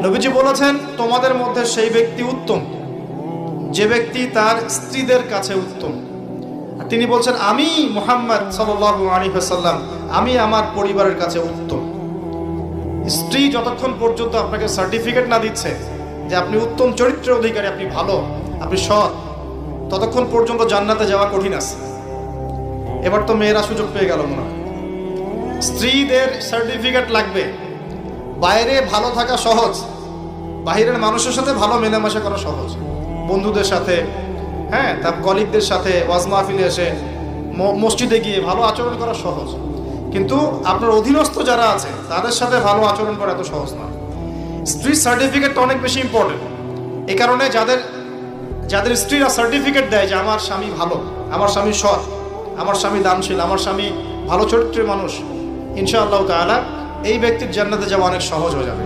নবীজি বলেছেন, তোমাদের মধ্যে সেই ব্যক্তি উত্তম যে ব্যক্তি তার স্ত্রীদের কাছে উত্তম। তিনি বলছেন, আমি মুহাম্মদ সাল্লাল্লাহু আলাইহি ওয়াসাল্লাম, আমি আমার পরিবারের কাছে উত্তম। স্ত্রী যতক্ষণ পর্যন্ত আপনাকে সার্টিফিকেট না দিচ্ছে যে আপনি উত্তম চরিত্রের অধিকারী, আপনি ভালো, আপনি সৎ, ততক্ষণ পর্যন্ত জান্নাতে যাওয়া কঠিন আছে। এবার তো মেয়েরা সুযোগ পেয়ে গেল মনে হয়। স্ত্রীদের সার্টিফিকেট লাগবে। বাইরে ভালো থাকা সহজ, বাহিরের মানুষের সাথে ভালো মেলামেশা করা সহজ, বন্ধুদের সাথে, হ্যাঁ, তার কলিগদের সাথে, ওয়াজ মাহফিলে এসে, মসজিদে গিয়ে ভালো আচরণ করা সহজ। কিন্তু আপনার অধীনস্থ যারা আছে তাদের সাথে ভালো আচরণ করা এত সহজ না। স্ত্রীর সার্টিফিকেটটা অনেক বেশি ইম্পর্টেন্ট। এই কারণে যাদের স্ত্রীরা সার্টিফিকেট দেয় যে আমার স্বামী ভালো, আমার স্বামী সৎ, আমার স্বামী দানশীল, আমার স্বামী ভালো চরিত্রের মানুষ, ইনশাআল্লাহ তাআলা এই ব্যক্তির জান্নাতে যাওয়া অনেক সহজ হয়ে যাবে।